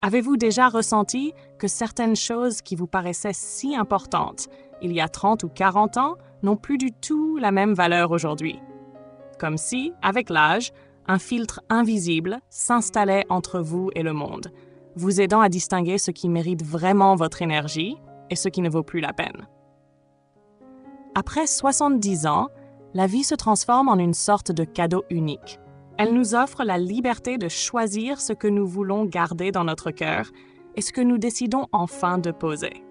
Avez-vous déjà ressenti que certaines choses qui vous paraissaient si importantes il y a 30 ou 40 ans n'ont plus du tout la même valeur aujourd'hui? Comme si, avec l'âge, un filtre invisible s'installait entre vous et le monde, vous aidant à distinguer ce qui mérite vraiment votre énergie et ce qui ne vaut plus la peine. Après 70 ans, la vie se transforme en une sorte de cadeau unique. Elle nous offre la liberté de choisir ce que nous voulons garder dans notre cœur et ce que nous décidons enfin de poser.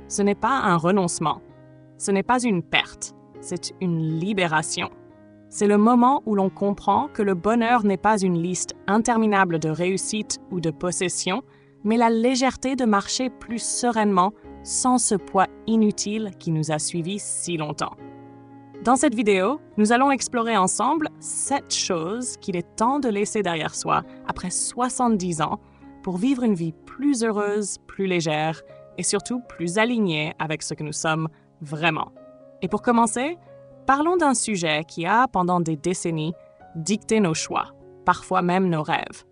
Ce n'est pas un renoncement, ce n'est pas une perte, c'est une libération. C'est le moment où l'on comprend que le bonheur n'est pas une liste interminable de réussites ou de possessions, mais la légèreté de marcher plus sereinement sans ce poids inutile qui nous a suivis si longtemps. Dans cette vidéo, nous allons explorer ensemble 7 choses qu'il est temps de laisser derrière soi après 70 ans pour vivre une vie plus heureuse, plus légère et surtout plus alignée avec ce que nous sommes vraiment. Et pour commencer, parlons d'un sujet qui a, pendant des décennies, dicté nos choix, parfois même nos rêves,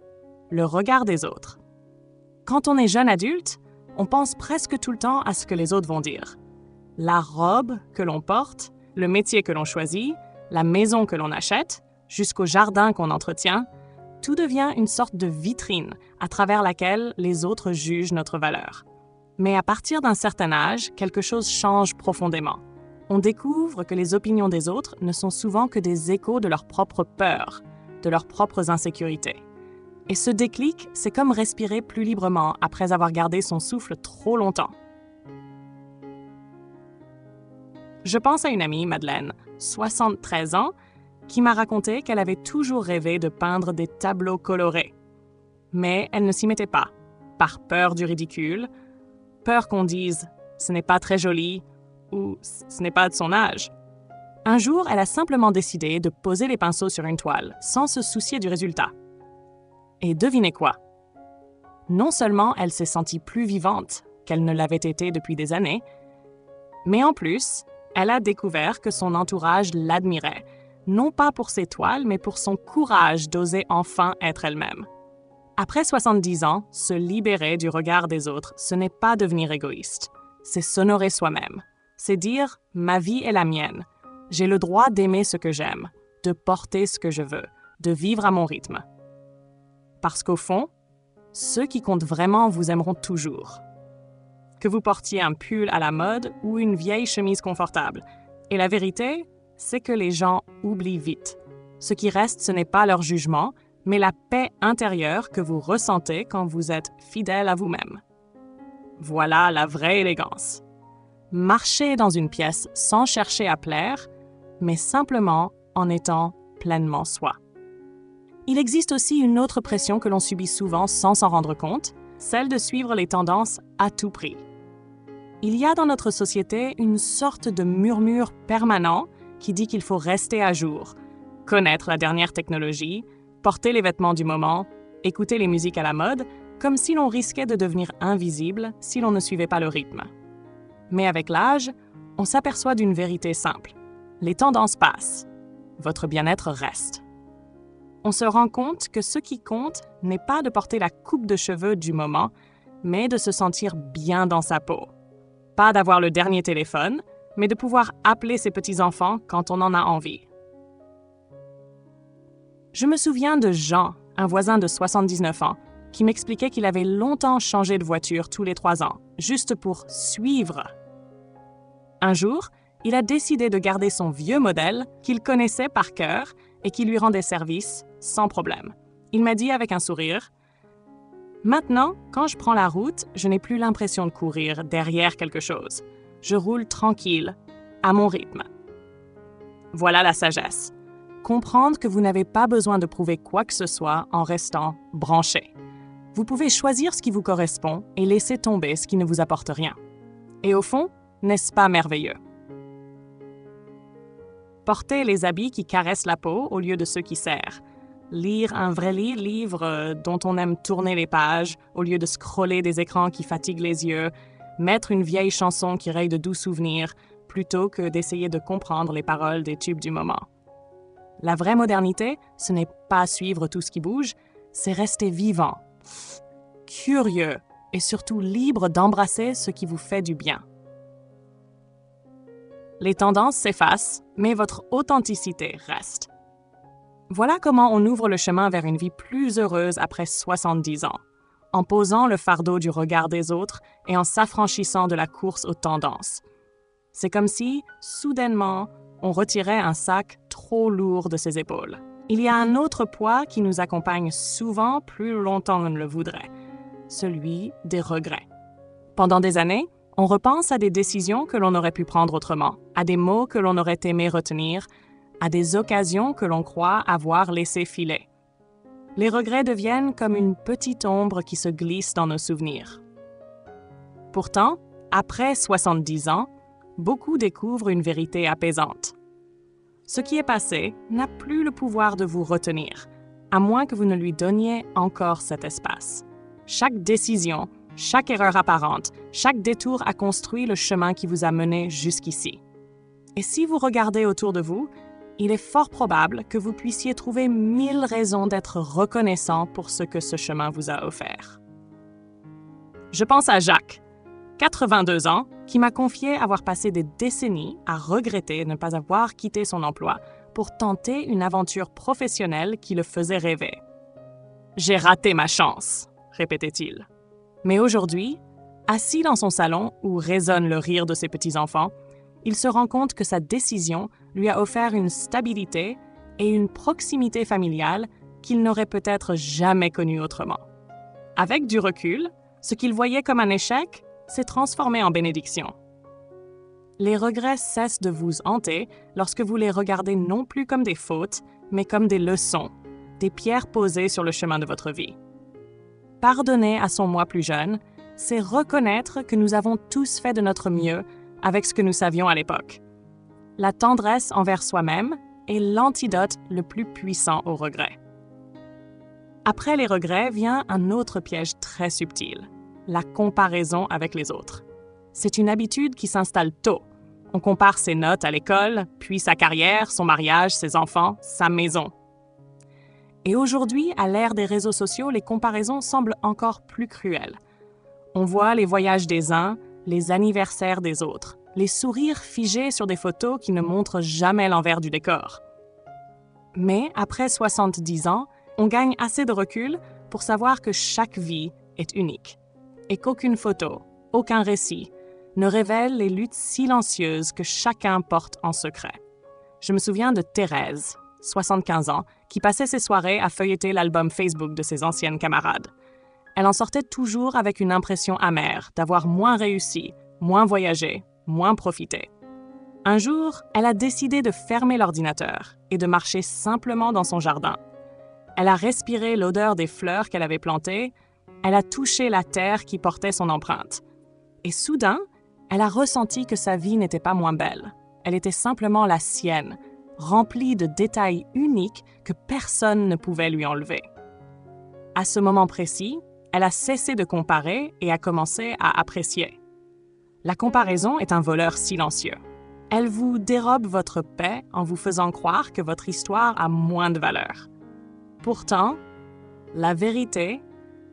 le regard des autres. Quand on est jeune adulte, on pense presque tout le temps à ce que les autres vont dire. La robe que l'on porte, le métier que l'on choisit, la maison que l'on achète, jusqu'au jardin qu'on entretient, tout devient une sorte de vitrine à travers laquelle les autres jugent notre valeur. Mais à partir d'un certain âge, quelque chose change profondément. On découvre que les opinions des autres ne sont souvent que des échos de leurs propres peurs, de leurs propres insécurités. Et ce déclic, c'est comme respirer plus librement après avoir gardé son souffle trop longtemps. Je pense à une amie, Madeleine, 73 ans, qui m'a raconté qu'elle avait toujours rêvé de peindre des tableaux colorés. Mais elle ne s'y mettait pas, par peur du ridicule, peur qu'on dise « ce n'est pas très joli » ou « ce n'est pas de son âge ». Un jour, elle a simplement décidé de poser les pinceaux sur une toile, sans se soucier du résultat. Et devinez quoi? Non seulement elle s'est sentie plus vivante qu'elle ne l'avait été depuis des années, mais en plus, elle a découvert que son entourage l'admirait, non pas pour ses toiles, mais pour son courage d'oser enfin être elle-même. Après 70 ans, se libérer du regard des autres, ce n'est pas devenir égoïste, c'est s'honorer soi-même. C'est dire « ma vie est la mienne, j'ai le droit d'aimer ce que j'aime, de porter ce que je veux, de vivre à mon rythme. » Parce qu'au fond, ceux qui comptent vraiment vous aimeront toujours. Que vous portiez un pull à la mode ou une vieille chemise confortable. Et la vérité, c'est que les gens oublient vite. Ce qui reste, ce n'est pas leur jugement, mais la paix intérieure que vous ressentez quand vous êtes fidèle à vous-même. Voilà la vraie élégance. Marcher dans une pièce sans chercher à plaire, mais simplement en étant pleinement soi. Il existe aussi une autre pression que l'on subit souvent sans s'en rendre compte, celle de suivre les tendances à tout prix. Il y a dans notre société une sorte de murmure permanent qui dit qu'il faut rester à jour, connaître la dernière technologie, porter les vêtements du moment, écouter les musiques à la mode, comme si l'on risquait de devenir invisible si l'on ne suivait pas le rythme. Mais avec l'âge, on s'aperçoit d'une vérité simple. Les tendances passent. Votre bien-être reste. On se rend compte que ce qui compte n'est pas de porter la coupe de cheveux du moment, mais de se sentir bien dans sa peau. Pas d'avoir le dernier téléphone, mais de pouvoir appeler ses petits-enfants quand on en a envie. Je me souviens de Jean, un voisin de 79 ans, qui m'expliquait qu'il avait longtemps changé de voiture tous les 3 ans, juste pour suivre. Un jour, il a décidé de garder son vieux modèle qu'il connaissait par cœur et qui lui rendait service sans problème. Il m'a dit avec un sourire « Maintenant, quand je prends la route, je n'ai plus l'impression de courir derrière quelque chose. Je roule tranquille, à mon rythme. » Voilà la sagesse. Comprendre que vous n'avez pas besoin de prouver quoi que ce soit en restant branché. Vous pouvez choisir ce qui vous correspond et laisser tomber ce qui ne vous apporte rien. Et au fond, n'est-ce pas merveilleux? Porter les habits qui caressent la peau au lieu de ceux qui serrent. Lire un vrai livre dont on aime tourner les pages au lieu de scroller des écrans qui fatiguent les yeux. Mettre une vieille chanson qui raye de doux souvenirs plutôt que d'essayer de comprendre les paroles des tubes du moment. La vraie modernité, ce n'est pas suivre tout ce qui bouge, c'est rester vivant. curieux et surtout libre d'embrasser ce qui vous fait du bien. Les tendances s'effacent, mais votre authenticité reste. Voilà comment on ouvre le chemin vers une vie plus heureuse après 70 ans, en posant le fardeau du regard des autres et en s'affranchissant de la course aux tendances. C'est comme si, soudainement, on retirait un sac trop lourd de ses épaules. Il y a un autre poids qui nous accompagne souvent plus longtemps qu'on ne le voudrait, celui des regrets. Pendant des années, on repense à des décisions que l'on aurait pu prendre autrement, à des mots que l'on aurait aimé retenir, à des occasions que l'on croit avoir laissées filer. Les regrets deviennent comme une petite ombre qui se glisse dans nos souvenirs. Pourtant, après 70 ans, beaucoup découvrent une vérité apaisante. Ce qui est passé n'a plus le pouvoir de vous retenir, à moins que vous ne lui donniez encore cet espace. Chaque décision, chaque erreur apparente, chaque détour a construit le chemin qui vous a mené jusqu'ici. Et si vous regardez autour de vous, il est fort probable que vous puissiez trouver 1000 raisons d'être reconnaissant pour ce que ce chemin vous a offert. Je pense à Jacques, 82 ans, qui m'a confié avoir passé des décennies à regretter de ne pas avoir quitté son emploi pour tenter une aventure professionnelle qui le faisait rêver. « J'ai raté ma chance », répétait-il. Mais aujourd'hui, assis dans son salon où résonne le rire de ses petits-enfants, il se rend compte que sa décision lui a offert une stabilité et une proximité familiale qu'il n'aurait peut-être jamais connue autrement. Avec du recul, ce qu'il voyait comme un échec s'est transformé en bénédiction. Les regrets cessent de vous hanter lorsque vous les regardez non plus comme des fautes, mais comme des leçons, des pierres posées sur le chemin de votre vie. Pardonner à son moi plus jeune, c'est reconnaître que nous avons tous fait de notre mieux avec ce que nous savions à l'époque. La tendresse envers soi-même est l'antidote le plus puissant au regret. Après les regrets vient un autre piège très subtil, la comparaison avec les autres. C'est une habitude qui s'installe tôt. On compare ses notes à l'école, puis sa carrière, son mariage, ses enfants, sa maison. Et aujourd'hui, à l'ère des réseaux sociaux, les comparaisons semblent encore plus cruelles. On voit les voyages des uns, les anniversaires des autres, les sourires figés sur des photos qui ne montrent jamais l'envers du décor. Mais après 70 ans, on gagne assez de recul pour savoir que chaque vie est unique et qu'aucune photo, aucun récit ne révèle les luttes silencieuses que chacun porte en secret. Je me souviens de Thérèse, 75 ans, qui passait ses soirées à feuilleter l'album Facebook de ses anciennes camarades. Elle en sortait toujours avec une impression amère d'avoir moins réussi, moins voyagé, moins profité. Un jour, elle a décidé de fermer l'ordinateur et de marcher simplement dans son jardin. Elle a respiré l'odeur des fleurs qu'elle avait plantées, elle a touché la terre qui portait son empreinte. Et soudain, elle a ressenti que sa vie n'était pas moins belle. Elle était simplement la sienne, remplie de détails uniques que personne ne pouvait lui enlever. À ce moment précis, elle a cessé de comparer et a commencé à apprécier. La comparaison est un voleur silencieux. Elle vous dérobe votre paix en vous faisant croire que votre histoire a moins de valeur. Pourtant, la vérité,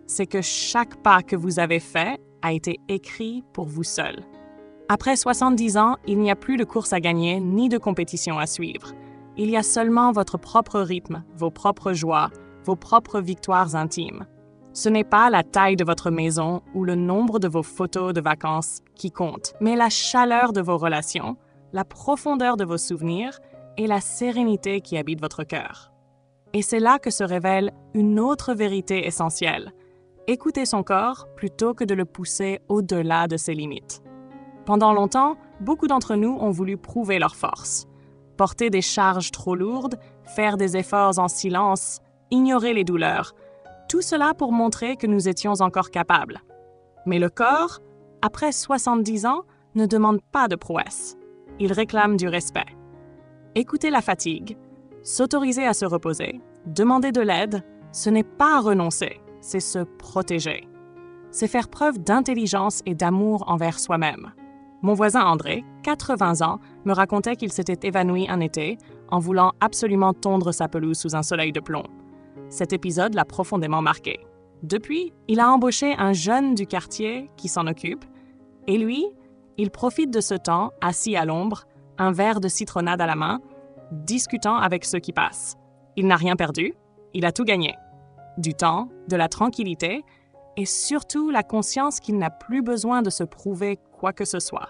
c'est que chaque pas que vous avez fait a été écrit pour vous seul. Après 70 ans, il n'y a plus de course à gagner ni de compétition à suivre. Il y a seulement votre propre rythme, vos propres joies, vos propres victoires intimes. Ce n'est pas la taille de votre maison ou le nombre de vos photos de vacances qui compte, mais la chaleur de vos relations, la profondeur de vos souvenirs et la sérénité qui habite votre cœur. Et c'est là que se révèle une autre vérité essentielle. Écoutez son corps plutôt que de le pousser au-delà de ses limites. Pendant longtemps, beaucoup d'entre nous ont voulu prouver leur force. Porter des charges trop lourdes, faire des efforts en silence, ignorer les douleurs, tout cela pour montrer que nous étions encore capables. Mais le corps, après 70 ans, ne demande pas de prouesse. Il réclame du respect. Écouter la fatigue, s'autoriser à se reposer, demander de l'aide, ce n'est pas renoncer, c'est se protéger. C'est faire preuve d'intelligence et d'amour envers soi-même. Mon voisin André, 80 ans, me racontait qu'il s'était évanoui un été en voulant absolument tondre sa pelouse sous un soleil de plomb. Cet épisode l'a profondément marqué. Depuis, il a embauché un jeune du quartier qui s'en occupe, et lui, il profite de ce temps, assis à l'ombre, un verre de citronnade à la main, discutant avec ceux qui passent. Il n'a rien perdu, il a tout gagné. Du temps, de la tranquillité, et surtout la conscience qu'il n'a plus besoin de se prouver quoi que ce soit.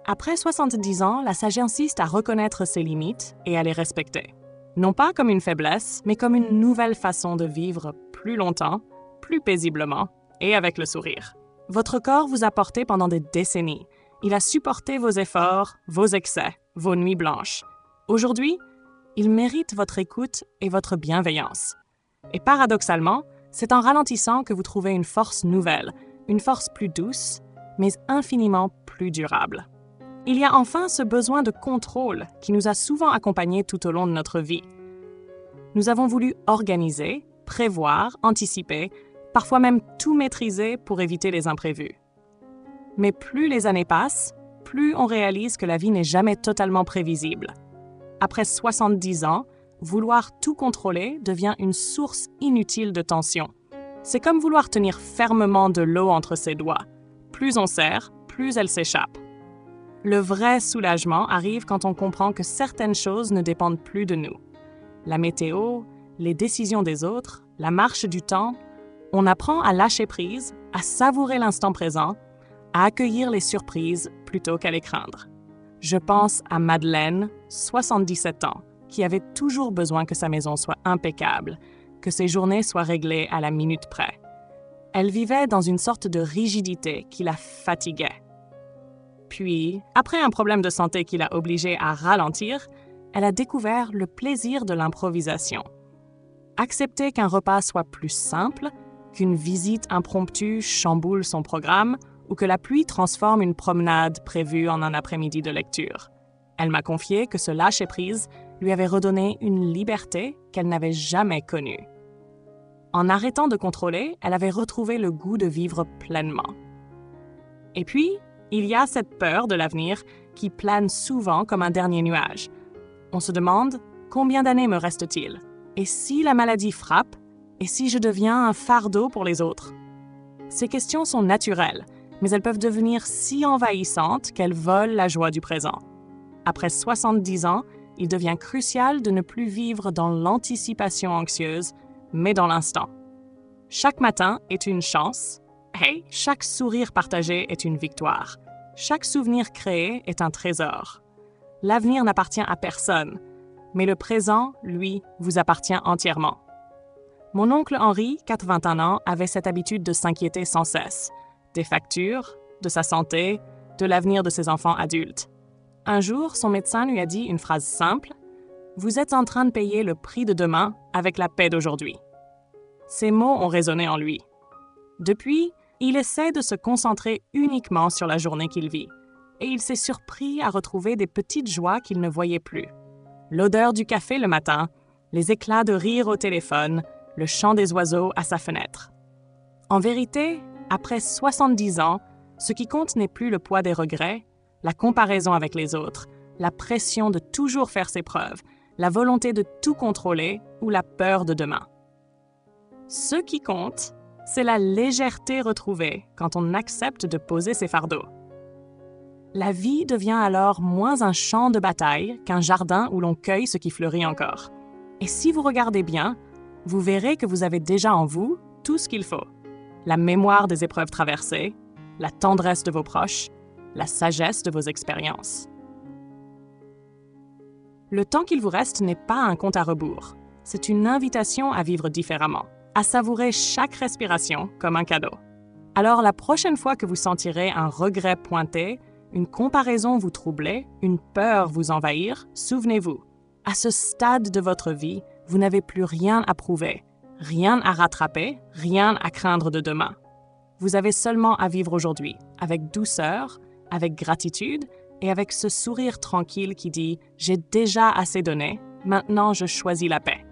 Après 70 ans, la sage insiste à reconnaître ses limites et à les respecter. Non pas comme une faiblesse, mais comme une nouvelle façon de vivre plus longtemps, plus paisiblement et avec le sourire. Votre corps vous a porté pendant des décennies. Il a supporté vos efforts, vos excès, vos nuits blanches. Aujourd'hui, il mérite votre écoute et votre bienveillance. Et paradoxalement, c'est en ralentissant que vous trouvez une force nouvelle, une force plus douce, mais infiniment plus durable. Il y a enfin ce besoin de contrôle qui nous a souvent accompagnés tout au long de notre vie. Nous avons voulu organiser, prévoir, anticiper, parfois même tout maîtriser pour éviter les imprévus. Mais plus les années passent, plus on réalise que la vie n'est jamais totalement prévisible. Après 70 ans, vouloir tout contrôler devient une source inutile de tension. C'est comme vouloir tenir fermement de l'eau entre ses doigts. Plus on serre, plus elle s'échappe. Le vrai soulagement arrive quand on comprend que certaines choses ne dépendent plus de nous. La météo, les décisions des autres, la marche du temps, on apprend à lâcher prise, à savourer l'instant présent, à accueillir les surprises plutôt qu'à les craindre. Je pense à Madeleine, 77 ans, qui avait toujours besoin que sa maison soit impeccable, que ses journées soient réglées à la minute près. Elle vivait dans une sorte de rigidité qui la fatiguait. Puis, après un problème de santé qui l'a obligée à ralentir, elle a découvert le plaisir de l'improvisation. Accepter qu'un repas soit plus simple, qu'une visite impromptue chamboule son programme ou que la pluie transforme une promenade prévue en un après-midi de lecture. Elle m'a confié que ce lâcher-prise lui avait redonné une liberté qu'elle n'avait jamais connue. En arrêtant de contrôler, elle avait retrouvé le goût de vivre pleinement. Et puis, il y a cette peur de l'avenir qui plane souvent comme un dernier nuage. On se demande « Combien d'années me reste-t-il? Et si la maladie frappe? Et si je deviens un fardeau pour les autres ?» Ces questions sont naturelles, mais elles peuvent devenir si envahissantes qu'elles volent la joie du présent. Après 70 ans, il devient crucial de ne plus vivre dans l'anticipation anxieuse, mais dans l'instant. Chaque matin est une chance. Hey, chaque sourire partagé est une victoire. Chaque souvenir créé est un trésor. L'avenir n'appartient à personne, mais le présent, lui, vous appartient entièrement. Mon oncle Henri, 81 ans, avait cette habitude de s'inquiéter sans cesse. Des factures, de sa santé, de l'avenir de ses enfants adultes. Un jour, son médecin lui a dit une phrase simple « Vous êtes en train de payer le prix de demain avec la paix d'aujourd'hui. » Ces mots ont résonné en lui. Depuis, il essaie de se concentrer uniquement sur la journée qu'il vit, et il s'est surpris à retrouver des petites joies qu'il ne voyait plus. L'odeur du café le matin, les éclats de rire au téléphone, le chant des oiseaux à sa fenêtre. En vérité, après 70 ans, ce qui compte n'est plus le poids des regrets, la comparaison avec les autres, la pression de toujours faire ses preuves, la volonté de tout contrôler ou la peur de demain. Ce qui compte, c'est la légèreté retrouvée quand on accepte de poser ses fardeaux. La vie devient alors moins un champ de bataille qu'un jardin où l'on cueille ce qui fleurit encore. Et si vous regardez bien, vous verrez que vous avez déjà en vous tout ce qu'il faut. La mémoire des épreuves traversées, la tendresse de vos proches, la sagesse de vos expériences. Le temps qu'il vous reste n'est pas un compte à rebours. C'est une invitation à vivre différemment, à savourer chaque respiration comme un cadeau. Alors la prochaine fois que vous sentirez un regret pointer, une comparaison vous troubler, une peur vous envahir, souvenez-vous, à ce stade de votre vie, vous n'avez plus rien à prouver, rien à rattraper, rien à craindre de demain. Vous avez seulement à vivre aujourd'hui, avec douceur, avec gratitude et avec ce sourire tranquille qui dit « J'ai déjà assez donné, maintenant je choisis la paix ».